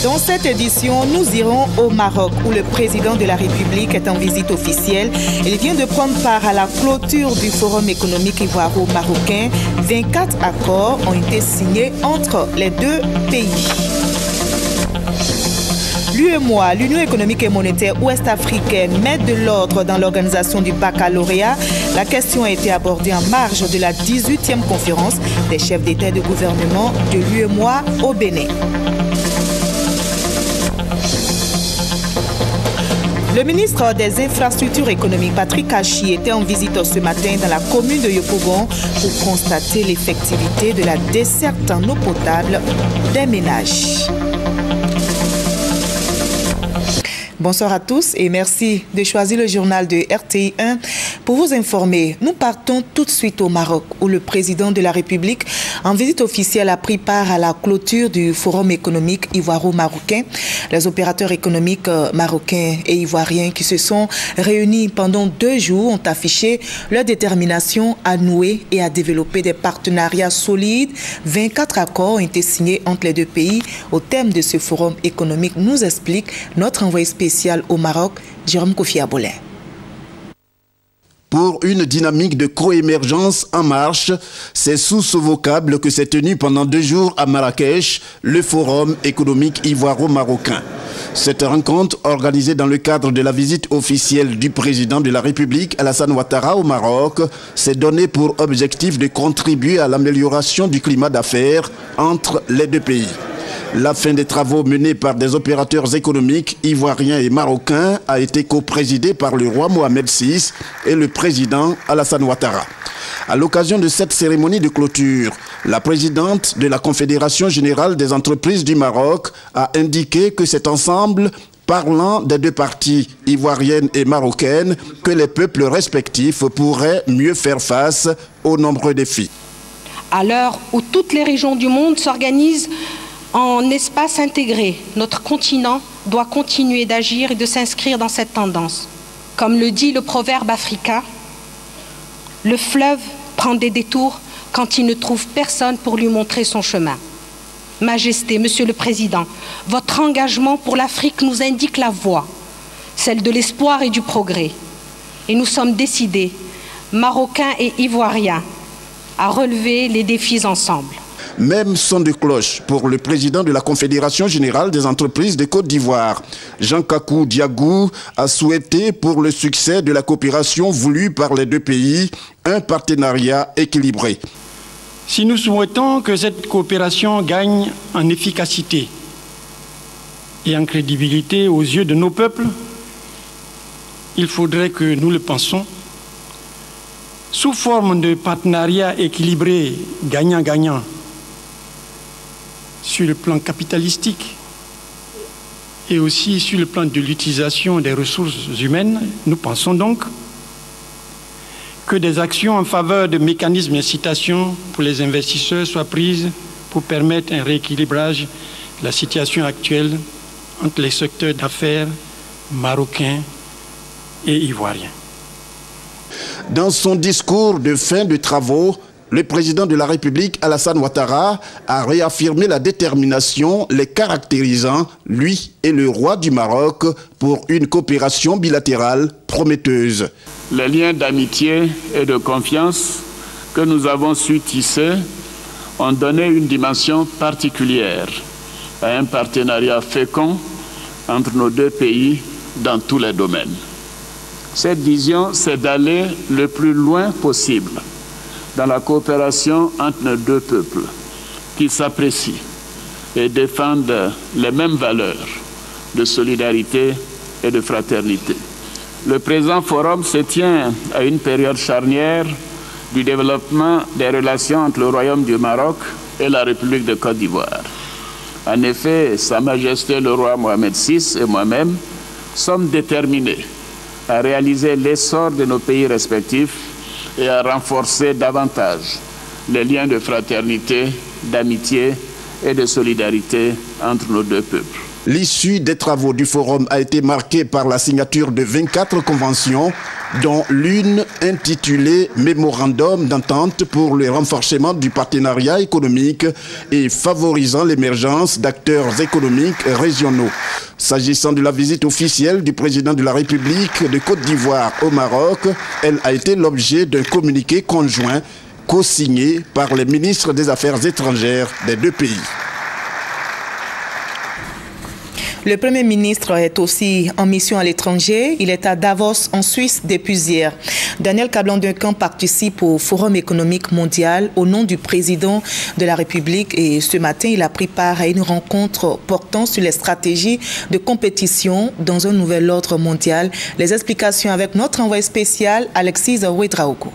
Dans cette édition, nous irons au Maroc où le président de la République est en visite officielle. Il vient de prendre part à la clôture du Forum économique ivoiro-marocain. 24 accords ont été signés entre les deux pays. L'UEMOA, l'Union économique et monétaire ouest-africaine, met de l'ordre dans l'organisation du baccalauréat. La question a été abordée en marge de la 18e conférence des chefs d'État et de gouvernement de l'UEMOA au Bénin. Le ministre des Infrastructures économiques, Patrick Achi, était en visite ce matin dans la commune de Yopougon pour constater l'effectivité de la desserte en eau potable des ménages. Bonsoir à tous et merci de choisir le journal de RTI 1 pour vous informer. Nous partons tout de suite au Maroc où le président de la République, en visite officielle, a pris part à la clôture du Forum économique ivoiro-marocain. Les opérateurs économiques marocains et ivoiriens qui se sont réunis pendant 2 jours ont affiché leur détermination à nouer et à développer des partenariats solides. 24 accords ont été signés entre les deux pays au thème de ce forum économique, nous explique notre envoyé spécial au Maroc, Jérôme Kofi Abolin. Pour une dynamique de coémergence en marche, c'est sous ce vocable que s'est tenu pendant 2 jours à Marrakech le Forum économique ivoiro-marocain. Cette rencontre, organisée dans le cadre de la visite officielle du président de la République, Alassane Ouattara, au Maroc, s'est donnée pour objectif de contribuer à l'amélioration du climat d'affaires entre les deux pays. La fin des travaux menés par des opérateurs économiques ivoiriens et marocains a été coprésidée par le roi Mohamed VI et le président Alassane Ouattara. À l'occasion de cette cérémonie de clôture, la présidente de la Confédération générale des entreprises du Maroc a indiqué que c'est ensemble, parlant des deux parties ivoiriennes et marocaines, que les peuples respectifs pourraient mieux faire face aux nombreux défis. À l'heure où toutes les régions du monde s'organisent en espace intégré, notre continent doit continuer d'agir et de s'inscrire dans cette tendance. Comme le dit le proverbe africain, le fleuve prend des détours quand il ne trouve personne pour lui montrer son chemin. Majesté, Monsieur le Président, votre engagement pour l'Afrique nous indique la voie, celle de l'espoir et du progrès. Et nous sommes décidés, Marocains et Ivoiriens, à relever les défis ensemble. Même son de cloche pour le président de la Confédération générale des entreprises de Côte d'Ivoire. Jean Kakou Diagou a souhaité pour le succès de la coopération voulue par les deux pays un partenariat équilibré. Si nous souhaitons que cette coopération gagne en efficacité et en crédibilité aux yeux de nos peuples, il faudrait que nous le pensions sous forme de partenariat équilibré gagnant-gagnant sur le plan capitalistique et aussi sur le plan de l'utilisation des ressources humaines. Nous pensons donc que des actions en faveur de mécanismes d'incitation pour les investisseurs soient prises pour permettre un rééquilibrage de la situation actuelle entre les secteurs d'affaires marocains et ivoiriens. Dans son discours de fin de travaux, le président de la République, Alassane Ouattara, a réaffirmé la détermination les caractérisant, lui et le roi du Maroc, pour une coopération bilatérale prometteuse. Les liens d'amitié et de confiance que nous avons su tisser ont donné une dimension particulière à un partenariat fécond entre nos deux pays dans tous les domaines. Cette vision, c'est d'aller le plus loin possible dans la coopération entre nos deux peuples qui s'apprécient et défendent les mêmes valeurs de solidarité et de fraternité. Le présent forum se tient à une période charnière du développement des relations entre le Royaume du Maroc et la République de Côte d'Ivoire. En effet, Sa Majesté le roi Mohamed VI et moi-même sommes déterminés à réaliser l'essor de nos pays respectifs et à renforcer davantage les liens de fraternité, d'amitié et de solidarité entre nos deux peuples. L'issue des travaux du forum a été marquée par la signature de 24 conventions dont l'une intitulée « Mémorandum d'entente pour le renforcement du partenariat économique et favorisant l'émergence d'acteurs économiques régionaux ». S'agissant de la visite officielle du président de la République de Côte d'Ivoire au Maroc, elle a été l'objet d'un communiqué conjoint co-signé par les ministres des Affaires étrangères des deux pays. Le Premier ministre est aussi en mission à l'étranger. Il est à Davos, en Suisse, depuis hier. Daniel Kablan-Duncan participe au Forum économique mondial au nom du président de la République. Et ce matin, il a pris part à une rencontre portant sur les stratégies de compétition dans un nouvel ordre mondial. Les explications avec notre envoyé spécial, Alexis Ouedraogo.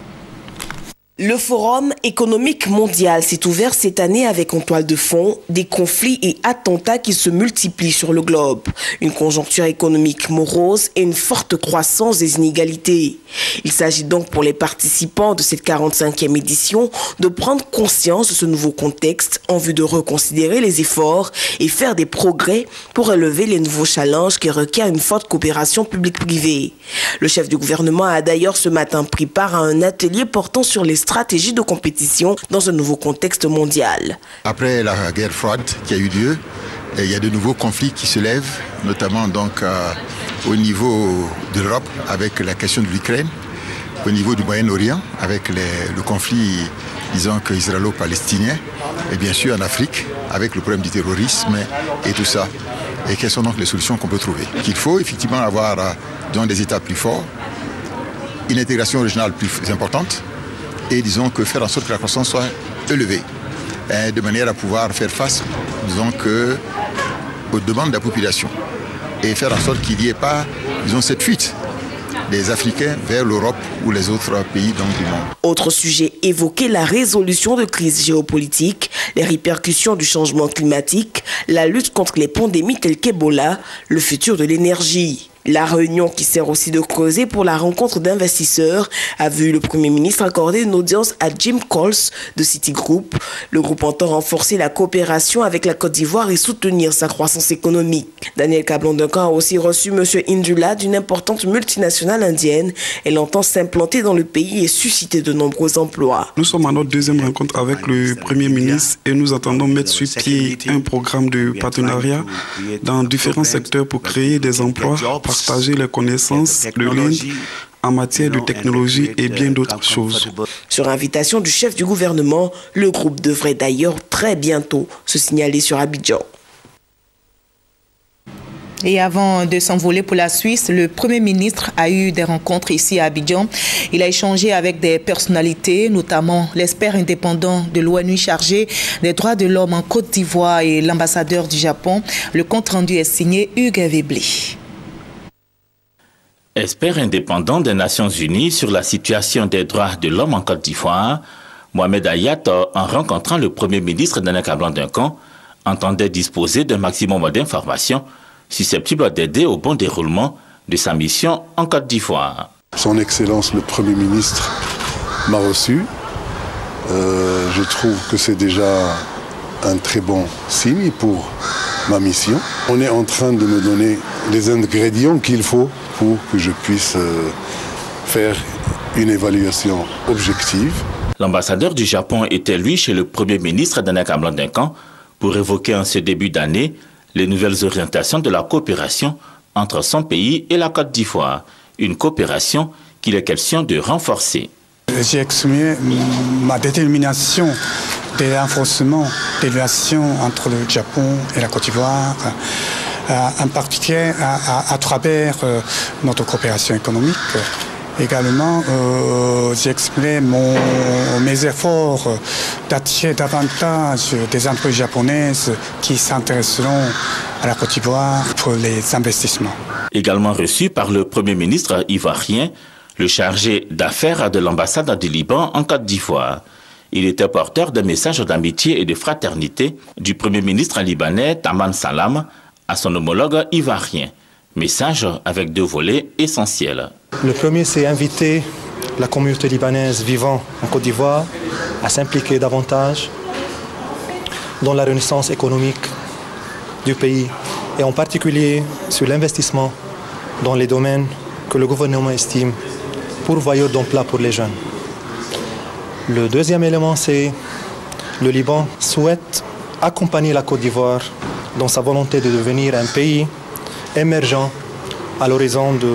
Le Forum économique mondial s'est ouvert cette année avec en toile de fond des conflits et attentats qui se multiplient sur le globe, une conjoncture économique morose et une forte croissance des inégalités. Il s'agit donc pour les participants de cette 45e édition de prendre conscience de ce nouveau contexte en vue de reconsidérer les efforts et faire des progrès pour relever les nouveaux challenges qui requièrent une forte coopération publique-privée. Le chef du gouvernement a d'ailleurs ce matin pris part à un atelier portant sur les stratégie de compétition dans un nouveau contexte mondial. Après la guerre froide qui a eu lieu, il y a de nouveaux conflits qui se lèvent, notamment donc au niveau de l'Europe avec la question de l'Ukraine, au niveau du Moyen-Orient avec le conflit, disons que israélo-palestinien, et bien sûr en Afrique avec le problème du terrorisme et tout ça. Et quelles sont donc les solutions qu'on peut trouver? Il faut effectivement avoir des États plus forts, une intégration régionale plus importante, et disons que faire en sorte que la croissance soit élevée, de manière à pouvoir faire face, disons que, aux demandes de la population, et faire en sorte qu'il n'y ait pas, disons, cette fuite des Africains vers l'Europe ou les autres pays du monde. Autre sujet évoqué, la résolution de crises géopolitiques, les répercussions du changement climatique, la lutte contre les pandémies telles qu'Ebola, le futur de l'énergie. La réunion, qui sert aussi de creuset pour la rencontre d'investisseurs, a vu le Premier ministre accorder une audience à Jim Coles de Citigroup. Le groupe entend renforcer la coopération avec la Côte d'Ivoire et soutenir sa croissance économique. Daniel Kablan-Duncan a aussi reçu M. Indula d'une importante multinationale indienne. Elle entend s'implanter dans le pays et susciter de nombreux emplois. Nous sommes à notre deuxième rencontre avec le Premier ministre et nous attendons mettre sur pied un programme de partenariat dans différents secteurs pour créer des emplois, partager les connaissances de l'Inde en matière de technologie et bien d'autres choses. Sur invitation du chef du gouvernement, le groupe devrait d'ailleurs très bientôt se signaler sur Abidjan. Et avant de s'envoler pour la Suisse, le Premier ministre a eu des rencontres ici à Abidjan. Il a échangé avec des personnalités, notamment l'expert indépendant de l'ONU chargé des droits de l'homme en Côte d'Ivoire et l'ambassadeur du Japon. Le compte-rendu est signé Hugues Webley. Expert indépendant des Nations Unies sur la situation des droits de l'homme en Côte d'Ivoire, Mohamed Ayat, en rencontrant le Premier ministre Daniel Kablan-Duncan, entendait disposer d'un maximum d'informations susceptibles d'aider au bon déroulement de sa mission en Côte d'Ivoire. Son Excellence le Premier ministre m'a reçu. Je trouve que c'est déjà un très bon signe pour ma mission. On est en train de me donner les ingrédients qu'il faut pour que je puisse faire une évaluation objective. L'ambassadeur du Japon était lui chez le Premier ministre Daniel Kablan-Duncan pour évoquer en ce début d'année les nouvelles orientations de la coopération entre son pays et la Côte d'Ivoire, une coopération qu'il est question de renforcer. J'ai exprimé ma détermination de renforcement des relations entre le Japon et la Côte d'Ivoire, en particulier à travers notre coopération économique. Également, j'ai exprimé mes efforts d'attirer davantage des entreprises japonaises qui s'intéresseront à la Côte d'Ivoire pour les investissements. Également reçu par le Premier ministre ivoirien, le chargé d'affaires de l'ambassade du Liban en Côte d'Ivoire. Il était porteur d'un message d'amitié et de fraternité du Premier ministre libanais Taman Salam à son homologue ivoirien. Message avec deux volets essentiels. Le premier, c'est inviter la communauté libanaise vivant en Côte d'Ivoire à s'impliquer davantage dans la renaissance économique du pays et en particulier sur l'investissement dans les domaines que le gouvernement estime pourvoyeur d'emploi pour les jeunes. Le deuxième élément, c'est le Liban souhaite accompagner la Côte d'Ivoire dans sa volonté de devenir un pays émergent à l'horizon de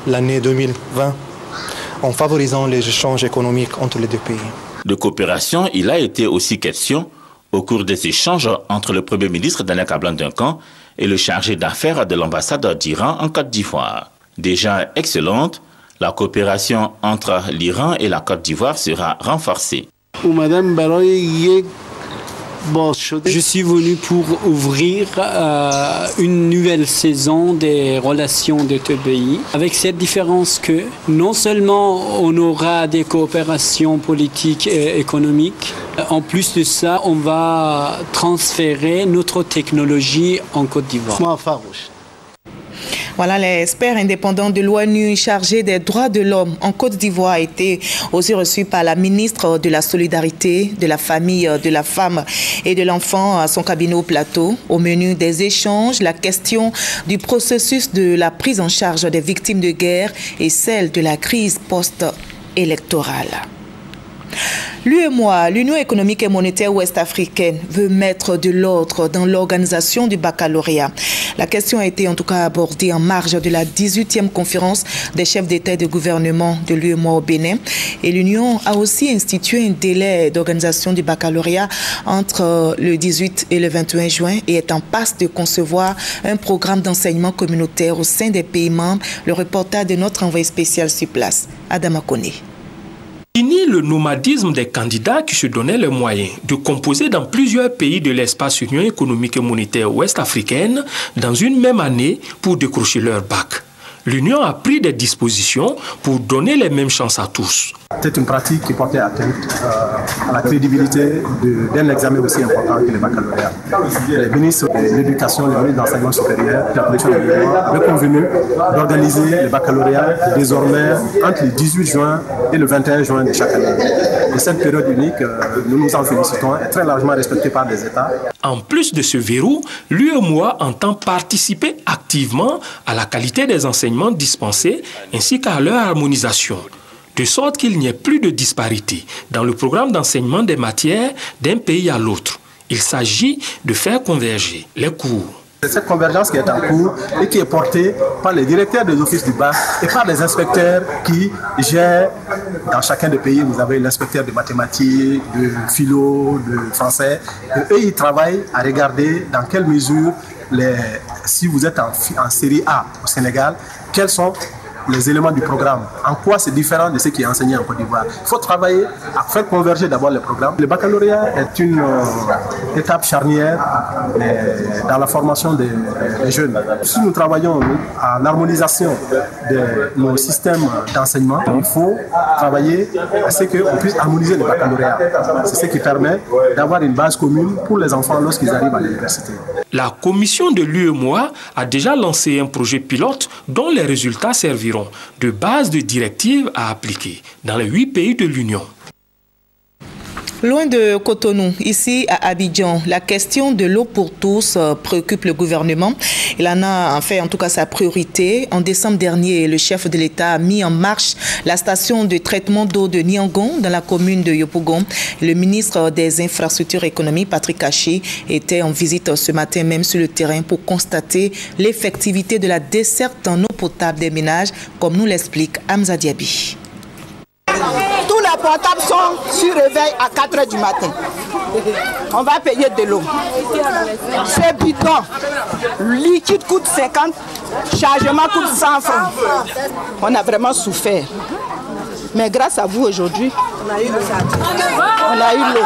l'année 2020 en favorisant les échanges économiques entre les deux pays. De coopération, il a été aussi question au cours des échanges entre le Premier ministre Daniel Kablan-Duncan et le chargé d'affaires de l'ambassade d'Iran en Côte d'Ivoire. Déjà excellente, la coopération entre l'Iran et la Côte d'Ivoire sera renforcée. Je suis venu pour ouvrir une nouvelle saison des relations de deux pays, avec cette différence que non seulement on aura des coopérations politiques et économiques, en plus de ça, on va transférer notre technologie en Côte d'Ivoire. Voilà, l'expert indépendant de l'ONU chargé des droits de l'homme en Côte d'Ivoire a été aussi reçu par la ministre de la Solidarité, de la Famille, de la Femme et de l'Enfant à son cabinet au plateau. Au menu des échanges, la question du processus de la prise en charge des victimes de guerre et celle de la crise post-électorale. L'UEMOA, l'Union économique et monétaire ouest-africaine, veut mettre de l'ordre dans l'organisation du baccalauréat. La question a été en tout cas abordée en marge de la 18e conférence des chefs d'État et de gouvernement de l'UEMOA au Bénin. Et l'Union a aussi institué un délai d'organisation du baccalauréat entre le 18 et le 21 juin et est en passe de concevoir un programme d'enseignement communautaire au sein des pays membres. Le reportage de notre envoyé spécial sur place, Adama Koné. Fini le nomadisme des candidats qui se donnaient les moyens de composer dans plusieurs pays de l'espace Union économique et monétaire ouest-africaine dans une même année pour décrocher leur bac. L'Union a pris des dispositions pour donner les mêmes chances à tous. C'est une pratique qui portait atteinte à la crédibilité d'un examen aussi important que le baccalauréat. Les ministres de l'Éducation, les ministres de l'Enseignement supérieur, de la production de l'Union ont convenu d'organiser le baccalauréat désormais entre le 18 juin et le 21 juin de chaque année. Et cette période unique, nous nous en félicitons, est très largement respectée par les États. En plus de ce verrou, l'UEMOA entend participer activement à la qualité des enseignements dispensés ainsi qu'à leur harmonisation, de sorte qu'il n'y ait plus de disparité dans le programme d'enseignement des matières d'un pays à l'autre. Il s'agit de faire converger les cours. C'est cette convergence qui est en cours et qui est portée par les directeurs des offices du bac et par les inspecteurs qui gèrent dans chacun des pays. Vous avez l'inspecteur de mathématiques, de philo, de français. Et eux, ils travaillent à regarder dans quelle mesure, si vous êtes en série A au Sénégal, quels sont les éléments du programme, en quoi c'est différent de ce qui est enseigné en Côte d'Ivoire. Il faut travailler à faire converger d'abord les programmes. Le baccalauréat est une étape charnière dans la formation des jeunes. Si nous travaillons à l'harmonisation de nos systèmes d'enseignement, il faut travailler à ce qu'on puisse harmoniser le baccalauréat. C'est ce qui permet d'avoir une base commune pour les enfants lorsqu'ils arrivent à l'université. La commission de l'UEMOA a déjà lancé un projet pilote dont les résultats serviront de base de directives à appliquer dans les 8 pays de l'Union. Loin de Cotonou, ici à Abidjan, la question de l'eau pour tous préoccupe le gouvernement. Il en a fait en tout cas sa priorité. En décembre dernier, le chef de l'État a mis en marche la station de traitement d'eau de Niangon dans la commune de Yopougon. Le ministre des Infrastructures et Économie, Patrick Haché, était en visite ce matin même sur le terrain pour constater l'effectivité de la desserte en eau potable des ménages, comme nous l'explique Hamza Diaby. Tous les portables sont sur réveil à 4 h du matin. On va payer de l'eau. Ce bidon, liquide coûte 50, chargement coûte 100 francs. On a vraiment souffert. Mais grâce à vous aujourd'hui, on a eu l'eau.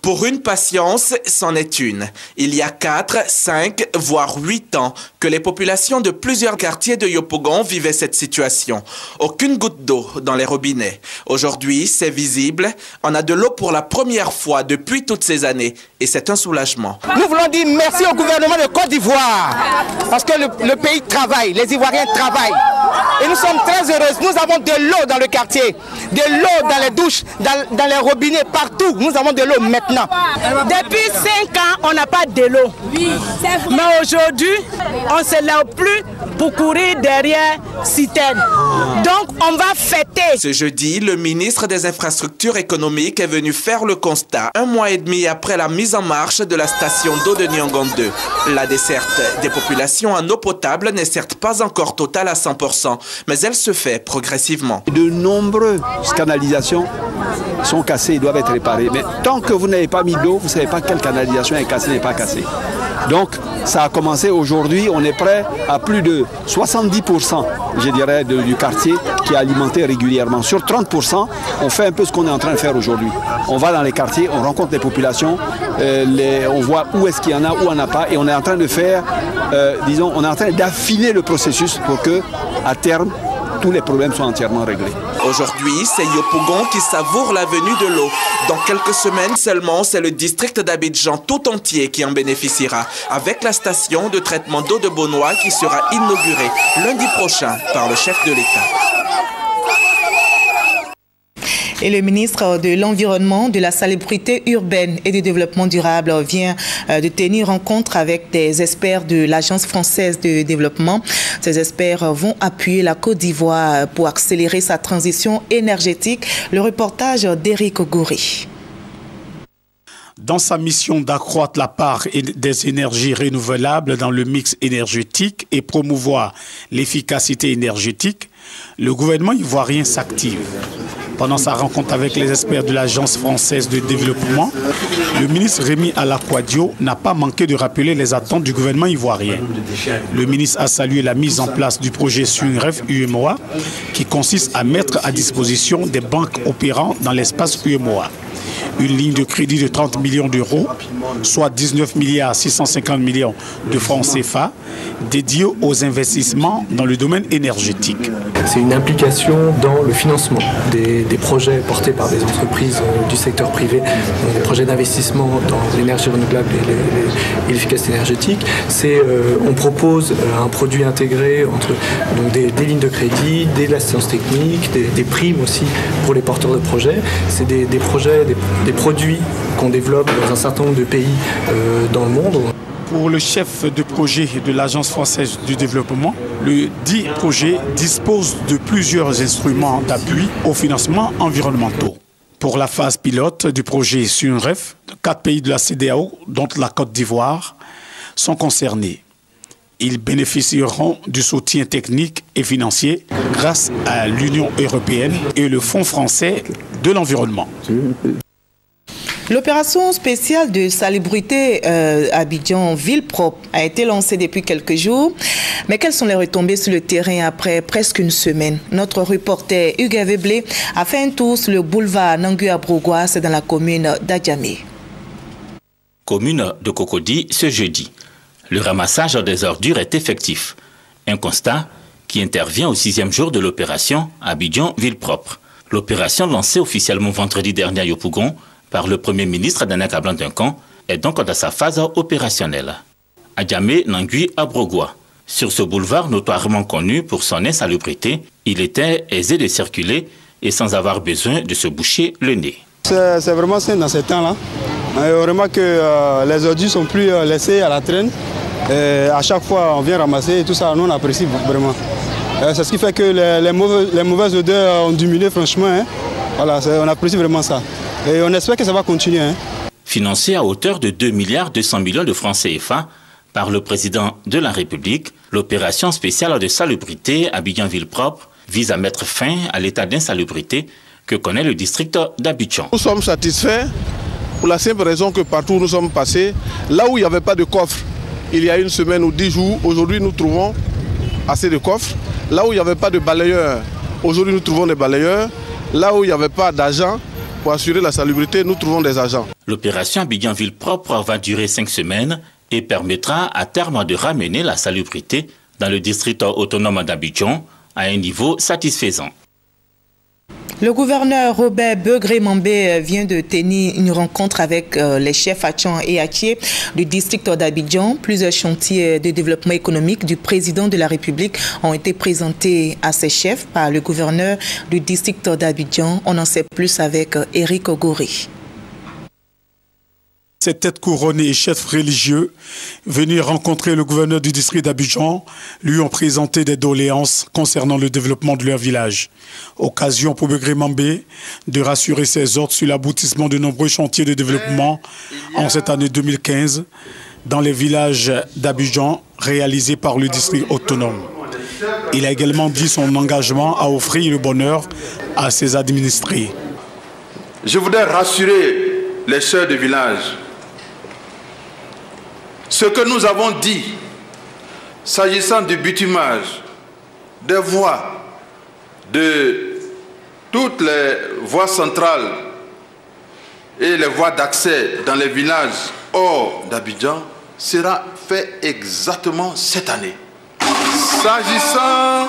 Pour une patience, c'en est une. Il y a 4, 5, voire 8 ans que les populations de plusieurs quartiers de Yopougon vivaient cette situation. Aucune goutte d'eau dans les robinets. Aujourd'hui, c'est visible. On a de l'eau pour la première fois depuis toutes ces années. Et c'est un soulagement. Nous voulons dire merci au gouvernement de Côte d'Ivoire. Parce que le pays travaille, les Ivoiriens travaillent. Et nous sommes très heureux. Nous avons de l'eau dans le quartier, de l'eau dans les douches, dans les robinets, partout. Nous avons de l'eau maintenant. Depuis 5 ans, on n'a pas de l'eau. Mais aujourd'hui, on ne se lève plus pour courir derrière citerne. Donc on va fêter. Ce jeudi, le ministre des Infrastructures économiques est venu faire le constat 1 mois et demi après la mise en marche de la station d'eau de Nyangon 2. La desserte des populations en eau potable n'est certes pas encore totale à 100%, mais elle se fait progressivement. De nombreuses canalisations sont cassées et doivent être réparées. Mais tant que vous n'avez pas mis d'eau, vous ne savez pas quelle canalisation est cassée, n'est pas cassée. Donc ça a commencé aujourd'hui, on est prêt à plus de 70%, je dirais, du quartier qui est alimenté régulièrement. Sur 30%, on fait un peu ce qu'on est en train de faire aujourd'hui. On va dans les quartiers, on rencontre les populations, on voit où est-ce qu'il y en a, où il n'y en a pas, et on est en train de faire, disons, on est en train d'affiner le processus pour que, à terme, tous les problèmes soient entièrement réglés. Aujourd'hui, c'est Yopougon qui savoure la venue de l'eau. Dans quelques semaines seulement, c'est le district d'Abidjan tout entier qui en bénéficiera, avec la station de traitement d'eau de Bonois qui sera inaugurée lundi prochain par le chef de l'État. Et le ministre de l'Environnement, de la Salubrité urbaine et du Développement durable vient de tenir rencontre avec des experts de l'Agence française de développement. Ces experts vont appuyer la Côte d'Ivoire pour accélérer sa transition énergétique. Le reportage d'Éric Oguri. Dans sa mission d'accroître la part des énergies renouvelables dans le mix énergétique et promouvoir l'efficacité énergétique, le gouvernement ivoirien s'active. Pendant sa rencontre avec les experts de l'Agence française de développement, le ministre Rémi Alakwadio n'a pas manqué de rappeler les attentes du gouvernement ivoirien. Le ministre a salué la mise en place du projet SUNREF UEMOA qui consiste à mettre à disposition des banques opérant dans l'espace UEMOA une ligne de crédit de 30 millions d'euros, soit 19 milliards 650 millions de francs CFA, dédiée aux investissements dans le domaine énergétique. C'est une implication dans le financement des projets portés par des entreprises du secteur privé, des projets d'investissement dans l'énergie renouvelable et l'efficacité énergétique. On propose un produit intégré entre donc des lignes de crédit, de l'assistance technique, des primes aussi pour les porteurs de projets. C'est des projets, des produits qu'on développe dans un certain nombre de pays dans le monde. Pour le chef de projet de l'Agence française du développement, le dit projet dispose de plusieurs instruments d'appui au financement environnementaux. Pour la phase pilote du projet SUNREF, 4 pays de la CEDEAO, dont la Côte d'Ivoire, sont concernés. Ils bénéficieront du soutien technique et financier grâce à l'Union européenne et le Fonds français de l'environnement. L'opération spéciale de salubrité Abidjan Ville Propre a été lancée depuis quelques jours. Mais quelles sont les retombées sur le terrain après presque une semaine? Notre reporter Hugues Veblé a fait un tour sur le boulevard Nangui-Abrogwa, c'est dans la commune d'Adjamé. Commune de Cocody ce jeudi. Le ramassage des ordures est effectif. Un constat qui intervient au 6e jour de l'opération Abidjan Ville Propre. L'opération lancée officiellement vendredi dernier à Yopougon par le Premier ministre Dana Kablan-Duncan est donc dans sa phase opérationnelle. Adjamé Nangui-Abrogwa. Sur ce boulevard notoirement connu pour son insalubrité, il était aisé de circuler et sans avoir besoin de se boucher le nez. C'est vraiment sain dans ces temps-là. On remarque que les ordures ne sont plus laissées à la traîne. Et à chaque fois, on vient ramasser et tout ça, nous on apprécie vraiment. C'est ce qui fait que les mauvaises odeurs ont diminué franchement. Hein. Voilà, on apprécie vraiment ça. Et on espère que ça va continuer. Hein. Financé à hauteur de 2 milliards 200 millions de francs CFA par le président de la République, l'opération spéciale de salubrité Abidjan Ville Propre vise à mettre fin à l'état d'insalubrité que connaît le district d'Abidjan. Nous sommes satisfaits pour la simple raison que partout où nous sommes passés, là où il n'y avait pas de coffre, il y a une semaine ou 10 jours, aujourd'hui nous trouvons assez de coffres. Là où il n'y avait pas de balayeurs, aujourd'hui nous trouvons des balayeurs. Là où il n'y avait pas d'agents pour assurer la salubrité, nous trouvons des agents. L'opération Abidjan Ville Propre va durer 5 semaines et permettra à terme de ramener la salubrité dans le district autonome d'Abidjan à un niveau satisfaisant. Le gouverneur Robert Begré-Mambé vient de tenir une rencontre avec les chefs Achan et Atié du district d'Abidjan. Plusieurs chantiers de développement économique du président de la République ont été présentés à ces chefs par le gouverneur du district d'Abidjan. On en sait plus avec Éric Ogori. Ces têtes couronnées et chefs religieux venus rencontrer le gouverneur du district d'Abidjan lui ont présenté des doléances concernant le développement de leur village. Occasion pour Begré Mambé de rassurer ses hôtes sur l'aboutissement de nombreux chantiers de développement en cette année 2015 dans les villages d'Abidjan réalisés par le district autonome. Il a également dit son engagement à offrir le bonheur à ses administrés. Je voudrais rassurer les chefs de village. Ce que nous avons dit, s'agissant du bitumage, des voies, de toutes les voies centrales et les voies d'accès dans les villages hors d'Abidjan, sera fait exactement cette année. S'agissant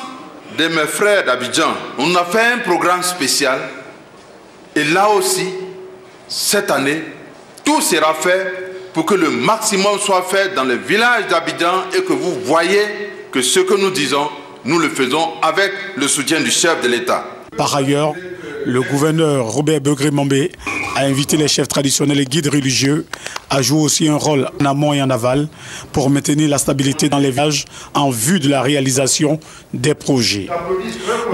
de mes frères d'Abidjan, on a fait un programme spécial et là aussi, cette année, tout sera fait pour que le maximum soit fait dans les villages d'Abidjan et que vous voyez que ce que nous disons, nous le faisons avec le soutien du chef de l'État. Par ailleurs, le gouverneur Robert Begré Mambé a invité les chefs traditionnels et guides religieux à jouer aussi un rôle en amont et en aval pour maintenir la stabilité dans les villages en vue de la réalisation des projets.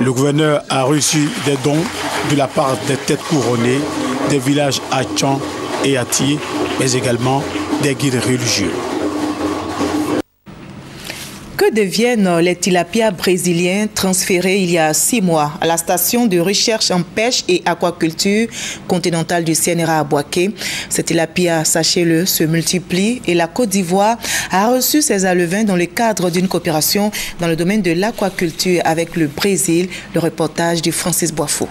Le gouverneur a reçu des dons de la part des têtes couronnées des villages Atchan et Ati, mais également des guides religieux. Que deviennent les tilapias brésiliens transférés il y a 6 mois à la station de recherche en pêche et aquaculture continentale du CNRA à Bouaké? Ces tilapias, sachez-le, se multiplient et la Côte d'Ivoire a reçu ces alevins dans le cadre d'une coopération dans le domaine de l'aquaculture avec le Brésil. Le reportage de Francis Boifo.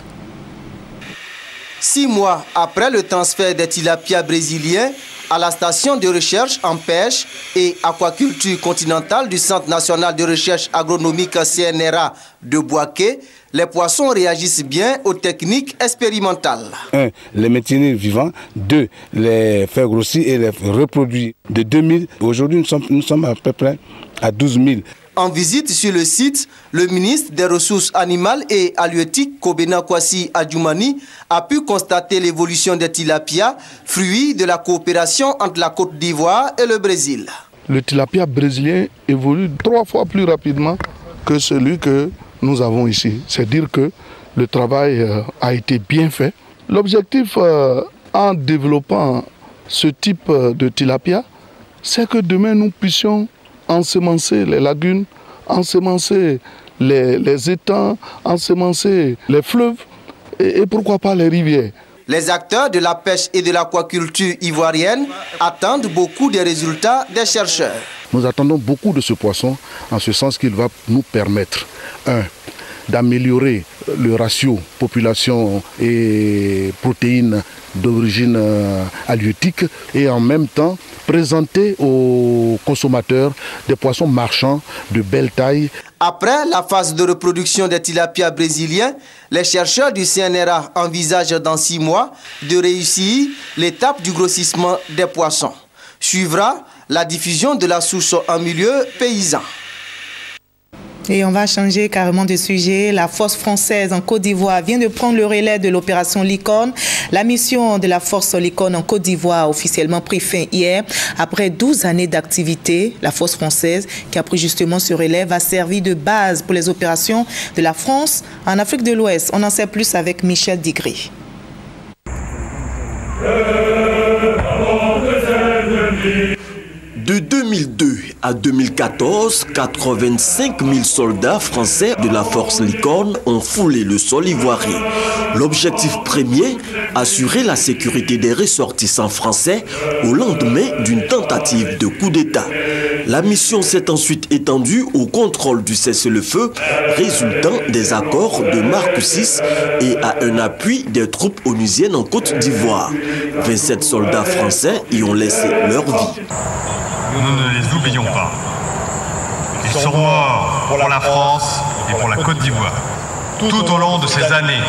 6 mois après le transfert des tilapias brésiliens à la station de recherche en pêche et aquaculture continentale du Centre national de recherche agronomique CNRA de Bouaké, les poissons réagissent bien aux techniques expérimentales. 1. Les maintenir vivants. 2. Les faire grossir et les reproduire. De 2000, aujourd'hui nous sommes à peu près à 12 000. En visite sur le site, le ministre des Ressources animales et halieutiques, Kobena Kwasi Adjoumani, a pu constater l'évolution des tilapias, fruit de la coopération entre la Côte d'Ivoire et le Brésil. Le tilapia brésilien évolue 3 fois plus rapidement que celui que nous avons ici. C'est dire que le travail a été bien fait. L'objectif en développant ce type de tilapia, c'est que demain nous puissions ensemencer les lagunes, ensemencer les étangs, ensemencer les fleuves et pourquoi pas les rivières. Les acteurs de la pêche et de l'aquaculture ivoirienne attendent beaucoup des résultats des chercheurs. Nous attendons beaucoup de ce poisson en ce sens qu'il va nous permettre, 1. d'améliorer le ratio population et protéines d'origine halieutique et en même temps présenter aux consommateurs des poissons marchands de belle taille. Après la phase de reproduction des tilapias brésiliens, les chercheurs du CNRA envisagent dans 6 mois de réussir l'étape du grossissement des poissons. Suivra la diffusion de la souche en milieu paysan. Et on va changer carrément de sujet. La force française en Côte d'Ivoire vient de prendre le relais de l'opération Licorne. La mission de la force Licorne en Côte d'Ivoire a officiellement pris fin hier. Après 12 années d'activité, la force française qui a pris justement ce relais va servir de base pour les opérations de la France en Afrique de l'Ouest. On en sait plus avec Michel Digré. De 2002 à 2014, 85 000 soldats français de la force Licorne ont foulé le sol ivoirien. L'objectif premier, assurer la sécurité des ressortissants français au lendemain d'une tentative de coup d'État. La mission s'est ensuite étendue au contrôle du cessez-le-feu résultant des accords de Marcoussis et à un appui des troupes onusiennes en Côte d'Ivoire. 27 soldats français y ont laissé leur vie. Nous ne les oublions pas. Ils sont morts pour la France et pour la Côte d'Ivoire. Tout au long de ces années,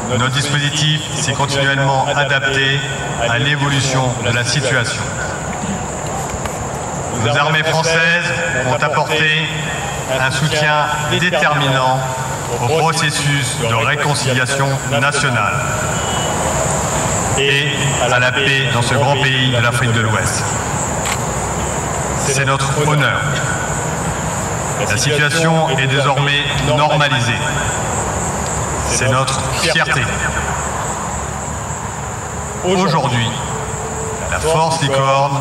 notre dispositif s'est continuellement adapté à l'évolution de la situation. Nos armées françaises ont apporté un soutien déterminant au processus de réconciliation nationale. et à la paix dans ce grand pays de l'Afrique de l'Ouest. C'est notre honneur. La situation est désormais normalisée. C'est notre fierté. Aujourd'hui, la force Licorne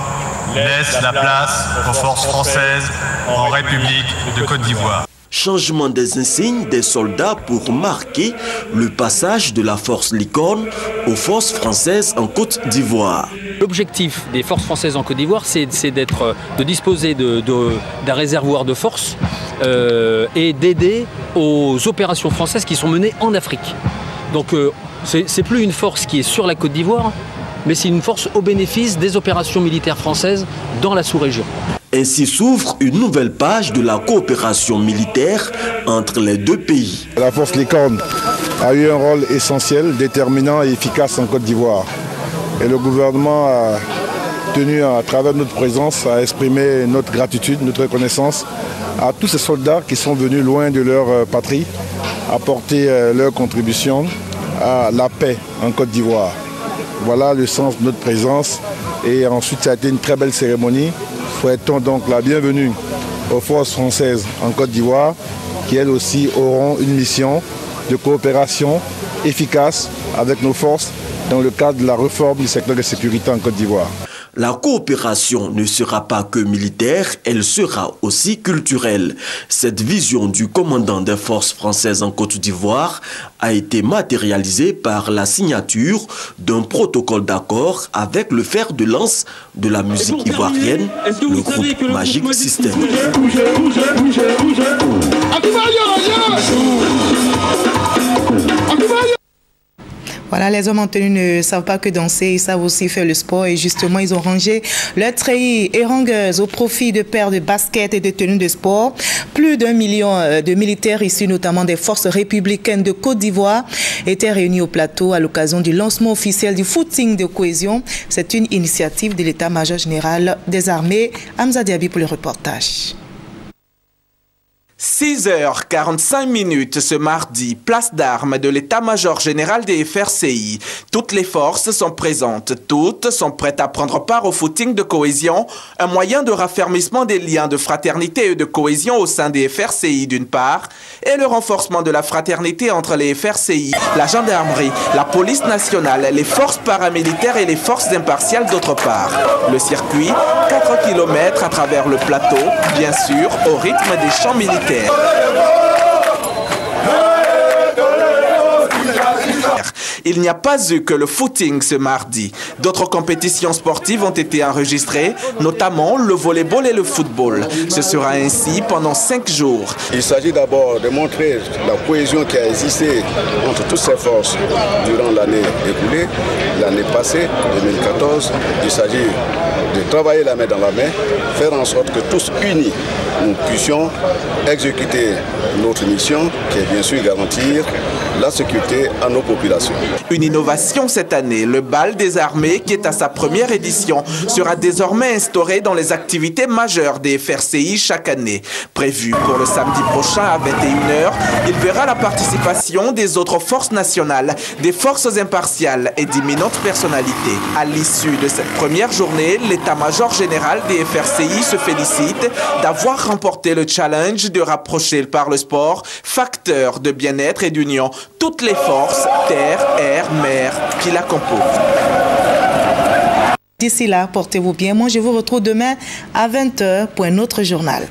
laisse la place aux forces françaises en République de Côte d'Ivoire. Changement des insignes des soldats pour marquer le passage de la force Licorne aux forces françaises en Côte d'Ivoire. L'objectif des forces françaises en Côte d'Ivoire, c'est de disposer d'un réservoir de force et d'aider aux opérations françaises qui sont menées en Afrique. Donc c'est plus une force qui est sur la Côte d'Ivoire, mais c'est une force au bénéfice des opérations militaires françaises dans la sous-région. Ainsi s'ouvre une nouvelle page de la coopération militaire entre les deux pays. La force Licorne a eu un rôle essentiel, déterminant et efficace en Côte d'Ivoire. Et le gouvernement a tenu, à travers notre présence, à exprimer notre gratitude, notre reconnaissance à tous ces soldats qui sont venus loin de leur patrie, apporter leur contribution à la paix en Côte d'Ivoire. Voilà le sens de notre présence. Et ensuite, ça a été une très belle cérémonie. Souhaitons donc la bienvenue aux forces françaises en Côte d'Ivoire, qui elles aussi auront une mission de coopération efficace avec nos forces dans le cadre de la réforme du secteur de sécurité en Côte d'Ivoire. La coopération ne sera pas que militaire, elle sera aussi culturelle. Cette vision du commandant des forces françaises en Côte d'Ivoire a été matérialisée par la signature d'un protocole d'accord avec le fer de lance de la musique ivoirienne, le groupe Magic System. Voilà, les hommes en tenue ne savent pas que danser, ils savent aussi faire le sport. Et justement, ils ont rangé leurs treillis et rangeuses au profit de paires de baskets et de tenues de sport. Plus d'1 million de militaires issus notamment des forces républicaines de Côte d'Ivoire étaient réunis au plateau à l'occasion du lancement officiel du footing de cohésion. C'est une initiative de l'état-major général des armées. Hamza Diaby pour le reportage. 6h45 ce mardi, place d'armes de l'état-major général des FRCI. Toutes les forces sont présentes, toutes sont prêtes à prendre part au footing de cohésion, un moyen de raffermissement des liens de fraternité et de cohésion au sein des FRCI d'une part, et le renforcement de la fraternité entre les FRCI, la gendarmerie, la police nationale, les forces paramilitaires et les forces impartiales d'autre part. Le circuit, 4 km à travers le plateau, bien sûr, au rythme des chants militaires. Il n'y a pas eu que le footing ce mardi. D'autres compétitions sportives ont été enregistrées, notamment le volleyball et le football. Ce sera ainsi pendant 5 jours. Il s'agit d'abord de montrer la cohésion qui a existé entre toutes ces forces durant l'année écoulée, l'année passée, 2014. Il s'agit de travailler la main dans la main, faire en sorte que tous unis, nous puissions exécuter notre mission, qui est bien sûr garantir la sécurité à nos populations. Une innovation cette année, le bal des armées, qui est à sa première édition, sera désormais instauré dans les activités majeures des FRCI chaque année. Prévu pour le samedi prochain à 21h, il verra la participation des autres forces nationales, des forces impartiales et d'imminentes personnalités. À l'issue de cette première journée, l'état-major général des FRCI se félicite d'avoir remporté le challenge de rapprocher par le sport, facteur de bien-être et d'union, toutes les forces, terre, air, mer, qui la composent. D'ici là, portez-vous bien. Moi, je vous retrouve demain à 20h pour un autre journal.